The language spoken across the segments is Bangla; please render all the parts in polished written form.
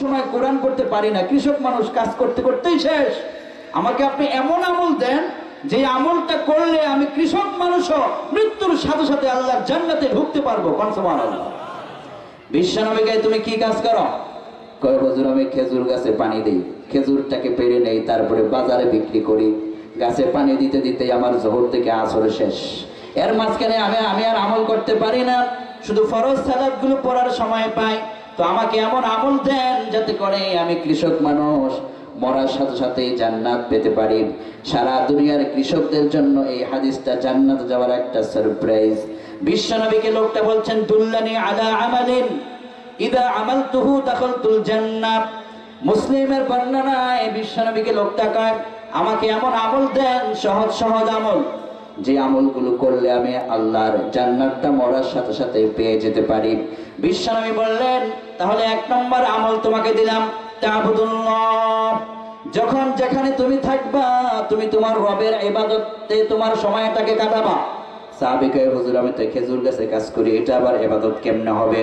সময় কোরআন করতে পারি না, কৃষক মানুষ, কাজ করতে করতেই শেষ। আমাকে আপনি এমন আমল দেন যে আমলটা করলে আমি কৃষক মানুষও মৃত্যুর সাথে সাথে আল্লাহর জান্নাতে ঢুকতে পারবো। সুবহানাল্লাহ। বিশ্বনবীকে তুমি কি কাজ করো? কয় হুজুর আমি খেজুর গাছে পানি দেই, খেজুরটাকে পেড়ে নেই, তারপরে বাজারে বিক্রি করি, গাছে পানি দিতে দিতে আমার জোহর থেকে আসর শেষ। এর মাঝখানে আমি আর আমল করতে পারি না, শুধু ফরজ সালাতগুলো পড়ার সময় পাই। তো আমাকে এমন আমল দেন যাতে করে আমি কৃষক মানুষ মরার সাথে সাথে জান্নাত পেতে পারি। সারা দুনিয়ার কৃষকদের জন্য এই হাদিসটা জান্নাত যাওয়ার একটা সারপ্রাইজ। বিশ্বনবীকে লোকটা বলছেন দুল্লানি আলা আমালিন ইদা আমালতুহু দাখালতুল জান্নাহ। মুসলিমের বর্ণনায় বিশ্বনবীকে লোকটা কয় আমাকে এমন আমল দেন, সহজ সহজ আমল, যে আমলগুলো করলে আমি আল্লাহর জান্নাতটা মরার সাথে সাথে পেয়ে যেতে পারি। বিশ্বনবী বললেন তাহলে এক নম্বর আমল তোমাকে দিলাম, তা'বুদুল্লাহ। যখন যেখানে তুমি থাকবা তুমি তোমার রবের ইবাদতে তোমার সময়টাকে কাটাবা। সাহাবী কয় হুজুর আমি তো খেজুর গাছে কাজ করি, এটা আবার ইবাদত কেমনে হবে?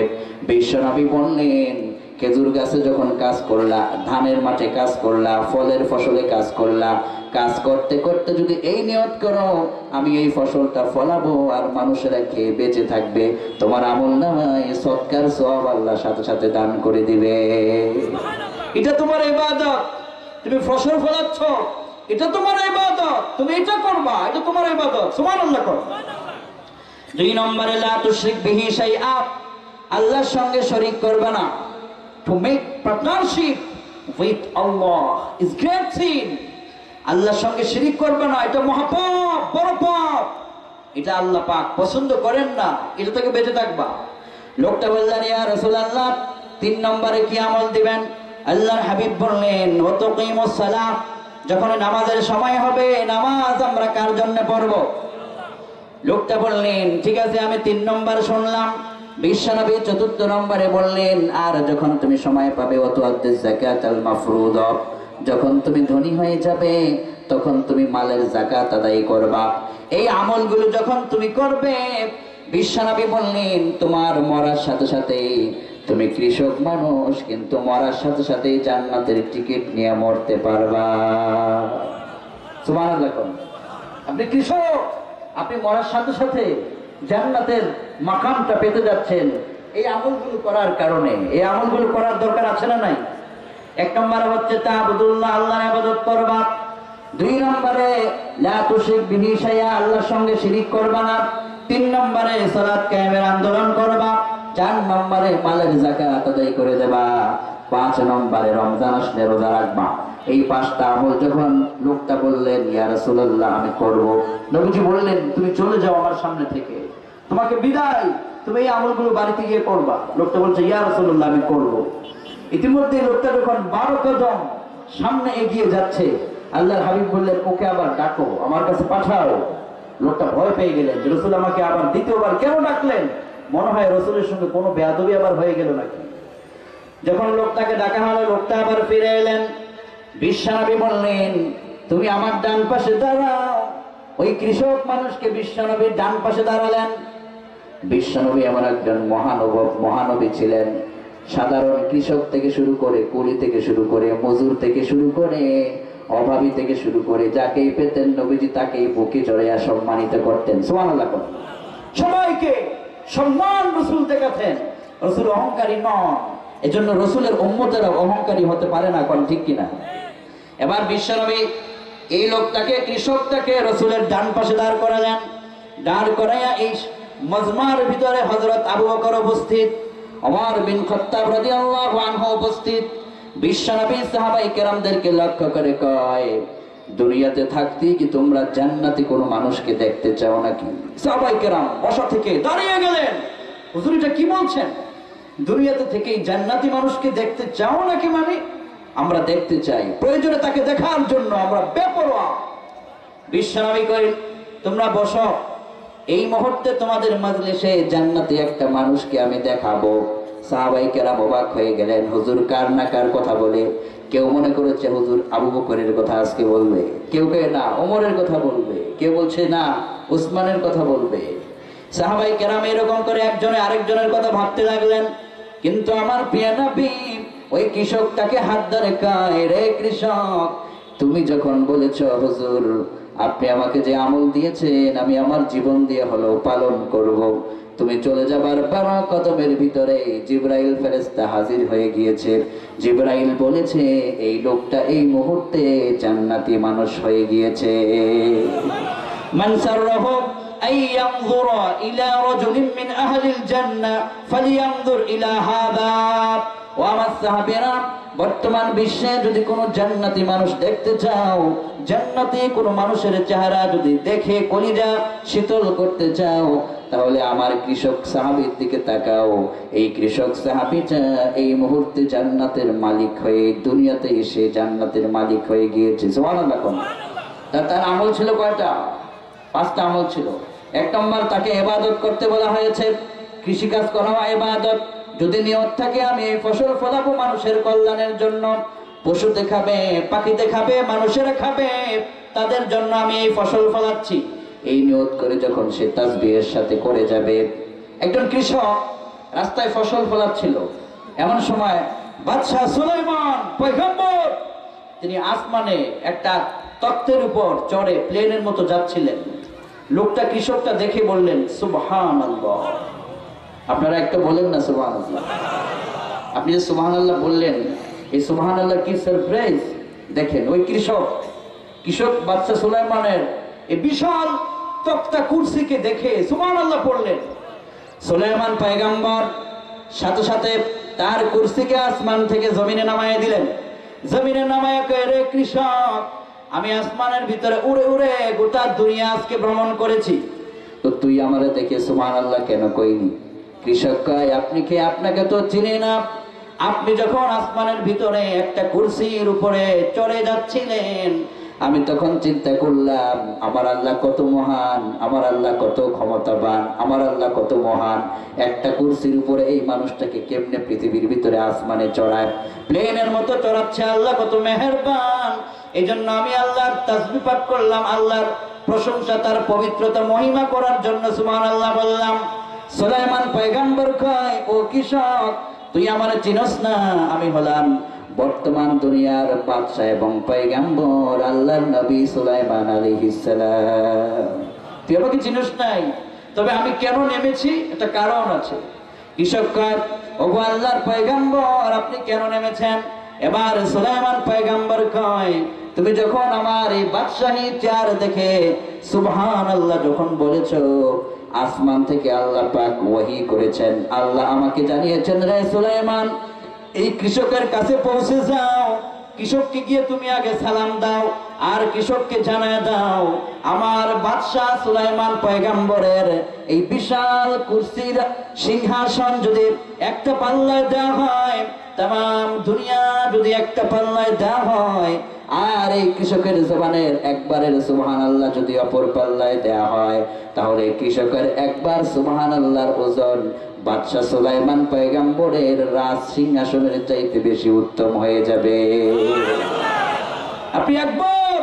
বিশ্বনবী বললেন খেজুর গাছে যখন কাজ করলা, ধানের মাঠে কাজ করলা, ফলের ফসলে কাজ করলা, কাজ করতে করতে যদি এই নিয়ত করো আমি এই ফসলটা ফলাবো আর মানুষেরা খেয়ে বেঁচে থাকবে, তোমার আমলনামায় সদকার সওয়াব আল্লাহ সাথে সাথে দান করে দিবে। এটা তোমার ইবাদত। তুমি ফসল ফলাচ্ছ, এটা তোমার ইবাদত, তুমি এটা করবা, এটা তোমার ইবাদত। সুবহানাল্লাহ। দুই নম্বরে লা তুশরিক বিহি শাইআ, আল্লাহর সঙ্গে শরীক করবে না। To make partnership with Allah is great sin. আল্লাহর সঙ্গে শিরিক করবে না, এটা মহাপাপ, বড় পাপ। এটা আল্লাহ পাক পছন্দ করেন না, এটা থেকে বেঁচে থাকবা। লোকটা বললেন ইয়া রাসূলুল্লাহ তিন নম্বরে কি আমল দিবেন? আল্লাহর হাবিব বললেন ওয়া তুকিমুস সালাত, যখন নামাজের সময় হবে নামাজ আমরা কার জন্য পড়ব? লোকটা বললেন ঠিক আছে আমি তিন নম্বর শুনলাম। বিশ্বনবী চতুর্থ নম্বরে বললেন আর যখন তুমি সময় পাবে ওয়াতুআদ্দিজ যাকাতাল মাফরুদা, যখন তুমি ধনী হয়ে যাবে তখন তুমি মালের যাকাত আদায় করবা। এই আমলগুলো যখন তুমি করবে, বিশ্বনবী বললেন তোমার মরার সাথে সাথে, তুমি কৃষক মানুষ কিন্তু মরার সাথে সাথে জান্নাতের টিকিট নিয়ে মরতে পারবা। সুবহানাল্লাহ। আপনি কৃষক, আপনি মরার সাথে সাথে জান্নাতের মাকামটা পেতে যাচ্ছেন এই আমলগুলো করার কারণে। এই আমলগুলো করার দরকার আছে না নাই? এক নম্বরে হচ্ছে তা'বুদুল্লাহ, আল্লাহর ইবাদত করবা। দুই নম্বরে লা তুশরিক বিহি শাইআ, আল্লাহর সঙ্গে শিরিক করবা না। তিন নম্বরে সালাত কায়েমের আন্দোলন করবা। চার নম্বরে মালের যাকাত আদায় করে দেবা। পাঁচ নম্বরে রমজান আসলে রোজা রাখবা। এই পাঁচটা আমল যখন লোকটা বললেন ইয়া রাসূলুল্লাহ আমি করব, নবীজি বললেন তুমি চলে যাও আমার সামনে থেকে, তোমাকে বিদায়, তুমি এই আমলগুলো বাড়িতে গিয়ে করবা। লোকটা বলছে ইয়া রাসূলুল্লাহ আমি করব। ইতিমধ্যে লোকটা যখন 12 কদম সামনে এগিয়ে যাচ্ছে, আল্লাহর হাবিব বললেন ওকে আবার ডাকো, আমার কাছে পাঠাও। লোকটা ভয় পেয়ে গেলেন যে রাসূল আমাকে আবার দ্বিতীয়বার কেন ডাকলেন? মনে হয় রাসূলের সঙ্গে কোনো বেয়াদবি আবার হয়ে গেল নাকি। যখন লোকটাকে ডাকা হলো লোকটা আবার ফিরে এলেন। বিশ্বনবী বললেন তুমি আমার ডান পাশে দাঁড়াও। ওই কৃষক মানুষকে বিশ্বনবীর ডান পাশে দাঁড়ালেন। বিশ্বনবী এমন একজন মহানবী ছিলেন, সাধারণ কৃষক থেকে শুরু করে, কুলি থেকে শুরু করে, মজুর থেকে শুরু করে, অভাবী থেকে শুরু করে যাকেই পেতেন নবীজি তাকেই বুকে চড়িয়ে সম্মানিত করতেন। সুবহানাল্লাহ। সবাইকে সম্মান রাসূল দেখাতেন। রাসূল অহংকারী নন, এজন্য রাসূলের উম্মতেরা অহংকারী হতে পারে না। কোন ঠিক কিনা? এবার বিশ্বনবী এই লোকটাকে, কৃষকটাকে রাসূলের ডান পাশে দাঁড় করালেন। দাঁড় করাইয়া এই মজমার ভিতরে হযরত আবু বকর উপস্থিত, ওমর বিন খাত্তাব রাদিয়াল্লাহু আনহু উপস্থিত। বিশ্বনবী সাহাবায়ে কেরামদেরকে লক্ষ্য করে কয় দুনিয়াতে থাকতে কি তোমরা জান্নাতি কোনো মানুষকে দেখতে চাও নাকি? সাহাবায়ে কেরাম বসা থেকে দাঁড়িয়ে গেলেন। হুজুর এটা কি বলছেন? দুনিয়াতে থেকেই জান্নাতি মানুষকে দেখতে চাও নাকি? মানে আমরা দেখতে চাই, প্রয়োজনে তাকে দেখার জন্য আমরা বেপরোয়া। বিশ্বনবী কইলেন তোমরা বসো, এই মুহূর্তে তোমাদের মাজলিসে জান্নাতি একটা মানুষকে আমি দেখাবো। সাহাবায়ে কেরাম অবাক হয়ে গেলেন, হুজুর কার না কার কথা বলে। কেউ মনে করেছে হুজুর আবু বকরের কথা আজকে বলবে, কেউ কে না ওমরের কথা বলবে, কেউ বলছে না উসমানের কথা বলবে। সাহাবায়ে কেরাম এরকম করে একজনে আরেকজনের কথা ভাবতে লাগলেন। কিন্তু আমার প্রিয় নবী ওই কৃষক তাকে হাত ধরে কয়, রে কৃষক, তুমি যখন বলেছ হুজুর আপনি আমাকে যে আমল দিয়েছেন আমি আমার জীবন দিয়ে হলেও পালন করব, তুমি চলে যাবার 12 কদমের ভিতরে জিবরাইল ফেরেশতা হাজির হয়ে গিয়েছে। জিবরাইল বলেছে এই লোকটা এই মুহূর্তে জান্নাতি মানুষ হয়ে গিয়েছে। মান সাররাহু আই ইয়ানজুরা ইলা রাজুলিন মিন আহলিল জান্নাহ ফালইয়ানজুর ইলা হাযা। ওয়া আমার সাহাবীরা, বর্তমান বিশ্বে যদি কোনো জান্নাতি মানুষ দেখতে চাও, জান্নাতি কোনো মানুষের চেহারা যদি দেখে কলিজা শীতল করতে চাও, তাহলে আমার কৃষক সাহাবীর দিকে তাকাও। এই কৃষক সাহাবীটা এই মুহূর্তে জান্নাতের মালিক হয়ে দুনিয়াতে এসে জান্নাতের মালিক হয়ে গিয়েছে। সুবহানাল্লাহ। তার আমল ছিল কয়টা? 5টা আমল ছিল। 1 নম্বর, তাকে ইবাদত করতে বলা হয়েছে। কৃষিকাজ করা ইবাদত। যদি নিয়ত থাকে আমি এই ফসল ফলাবো মানুষের কল্যাণের জন্য, পশুতে খাবে, পাখিতে খাবে, মানুষেরা খাবে, তাদের জন্য আমি এই ফসল ফলাচ্ছি, এই নিয়ত করে যখন সে তাসবিহের সাথে করে যাবে। একজন কৃষক রাস্তায় ফসল ফলাচ্ছিল, এমন সময় বাদশাহ সুলাইমান পয়গম্বর তিনি আসমানে একটা তখ্তের উপর চড়ে প্লেনের মতো যাচ্ছিলেন। লোকটা কৃষকটা দেখে বললেন সুবহানাল্লাহ। আপনারা একটা বলেন না সুবহানাল্লাহ। আপনি যে সুবহানাল্লাহ বললেন, এই সুবহানাল্লাহ কি সারপ্রাইজ! দেখেন ওই কৃষক বাদশা সুলাইমানের এই বিশাল তক্তা কুরসিকে দেখে সুবহানাল্লাহ পড়লেন। সুলাইমান পয়গম্বর সাথে সাথে তার কুরসিকে আসমান থেকে জমিনে নামায় দিলেন। জমিনে নামায় কয়, রে কৃষক, আমি আসমানের ভিতরে উড়ে উড়ে গোটা দুনিয়া আজকে ভ্রমণ করেছি, তো তুই আমারে দেখে সুবহানাল্লাহ কেন কইনি? কৃষক কয়, আপনি কে? আপনাকে তো চিনি না। আপনি যখন আসমানের ভিতরে একটা কুরসির উপরে চড়ে যাচ্ছিলেন, আমি তখন চিন্তা করলাম আমার আল্লাহ কত মহান, আমার আল্লাহ কত ক্ষমতাবান, আমার আল্লাহ কত মহান। একটা কুরসির উপরে এই মানুষটাকে কেমনে পৃথিবীর ভিতরে আসমানে চড়ায়, প্লেনের মতো চড়াচ্ছে, আল্লাহ কত মেহেরবান। এই জন্য আমি আল্লাহর তাসবিহ পাঠ করলাম, আল্লাহর প্রশংসা, তার পবিত্রতা মহিমা করার জন্য সুবহানাল্লাহ বললাম। সুলাইমান পয়গম্বর কয়, ও কৃষক, তুই আমারে চিনস না? আমি হলাম বর্তমান দুনিয়ার বাদশা এবং পয়গম্বর আল্লাহর নবী সুলাইমান আলাইহিস সালাম। তুই আমাকে চিনস নাই? তবে আমি কেন নেমেছি একটা কারণ আছে। কৃষক কয়, ওগো আল্লাহর পয়গম্বর, আপনি কেন নেমেছেন? এবার সুলাইমান পয়গম্বর কয়, তুমি যখন আমার এই বাদশাহী চেয়ার দেখে সুবহানাল্লাহ যখন বলেছো, আসমান থেকে আল্লাহ পাক ওহী করেছেন, আল্লাহ আমাকে জানিয়েছেন, রে সুলাইমান, এই কৃষকের কাছে পৌঁছে যাও, কৃষককে গিয়ে তুমি আগে সালাম দাও, আর কৃষককে জানায় দাও আমার বাদশাহ সুলাইমান পয়গম্বরের এই বিশাল কুরসির সিংহাসন যদি একটা পাল্লায় দেওয়া হয়, তাম দুনিয়া যদি একটা পাল্লায় দেওয়া হয়, আর এই কৃষকের জবানের একবারের সুবহানাল্লাহ যদি অপর পাল্লায় দেওয়া হয়, তাহলে কৃষকের একবার সুবহানাল্লাহর ওজন বাদশাহ সুলাইমান পয়গম্বরের রাজ সিংহাসনের চাইতে বেশি উত্তম হয়ে যাবে। আপনি একবার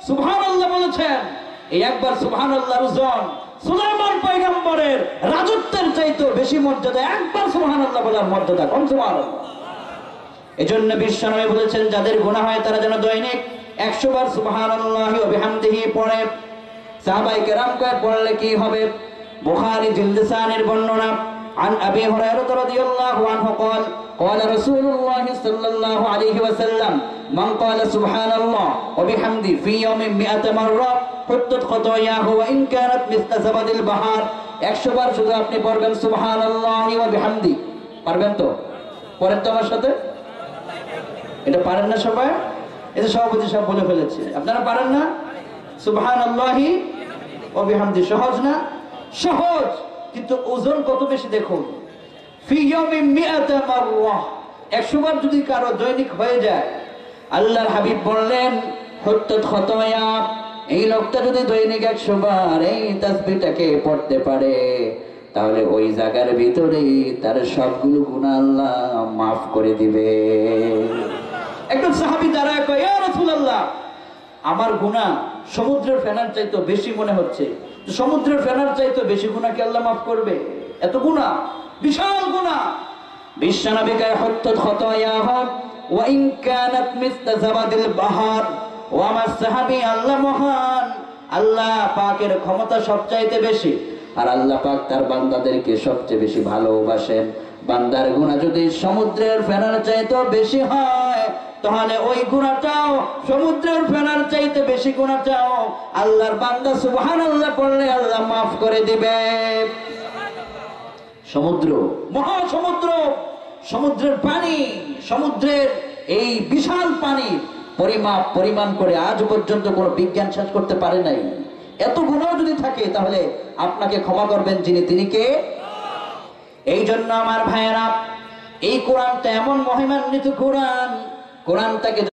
সুবহানাল্লাহ বলেছেন, এই একবার সুবহানাল্লাহর ওজন সুলাইমান পয়গম্বরের রাজত্বের চাইতে বেশি মর্যাদা একবার সুবহানাল্লাহ বলার মর্যাদা। কোন সুবহানাল্লাহ! এজন্য বিশ্বনবী বলেছেন, যাদের গুনাহ হয় তারা যেন দৈনিক 100 বার সুবহানাল্লাহি ওয়া বিহামদিহি পড়ে। সাহাবায়ে কেরাম কয়, পড়লে কি হবে? বুখারী জিলদাসানের বর্ণনা, عن أبي هريرة رضي الله عنه قال قال رسول الله صلى الله عليه وسلم من قال سبحان الله وبحمده في يوم 100 مرة حطت خطاياه وإن كانت مثل زبد البحر। 100 বার শুধু আপনি পড়বেন সুবহানাল্লাহি ওয়া বিহামদি। পারবেন তো? পড়েন তো আমার সাথে। এটা পারেন না সবাই? এটা সভাপতি সব বলে ফেলেছে, আপনারা পারেন না? সুবহানাল্লাহি ওয়া বিহামদি সহজ না? সহজ, কিন্তু ওজন কত বেশি দেখুন। ফি ইয়াউমিন 100 মাররা, 100 বার যদি কারো দৈনিক হয়ে যায়, আল্লাহর হাবিব বললেন হুত্তাত খতায়া, এই লোকটা যদি দৈনিক 100 বার এই তাসবিহটাকে পড়তে পারে, তাহলে ওই জায়গার ভিতরে তার সবগুলো গুনাহ আল্লাহ মাফ করে দিবে। একজন সাহাবী দাঁড়ায় কয়, ইয়া রাসূলুল্লাহ, আমার গুনাহ সমুদ্রের ফেনার চাইতে বেশি মনে হচ্ছে। সমুদ্রের ফেনার চাইতে বেশি গুনাহ কি আল্লাহ মাফ করবে? এত গুনাহ, বিশাল গুনাহ। বিশ্বনবী কয় হুত্তুত খতায়াহা ওয়া ইন কানাত মিসলা যাবাদিল বাহার। ও আমার সাহাবী, আল্লাহ মহান, আল্লাহ পাকের ক্ষমতা সবচাইতে বেশি, আর আল্লাহ পাক তার বান্দাদেরকে সবচেয়ে বেশি ভালোবাসেন। বান্দার গুনাহ যদি সমুদ্রের ফেনার চাইতে বেশি হয়, তাহলে ওই গুনাহটাও সমুদ্রের ফেনার চাইতে বেশি গুনাহটাও আল্লাহর বান্দা সুবহানাল্লাহ পড়লে আল্লাহ মাফ করে দিবে। সমুদ্র, মহাসমুদ্র, সমুদ্রের পানি, সমুদ্রের এই বিশাল পানি পরিমাণ করে আজ পর্যন্ত কোনো বিজ্ঞান শেষ করতে পারে নাই। এত গুনাহ যদি থাকে তাহলে আপনাকে ক্ষমা করবেন যিনি, তিনি কে? এই জন্য আমার ভাইয়েরা, এই কোরআনটা এমন মহিমান্বিত কোরআন, কোরআনটাকে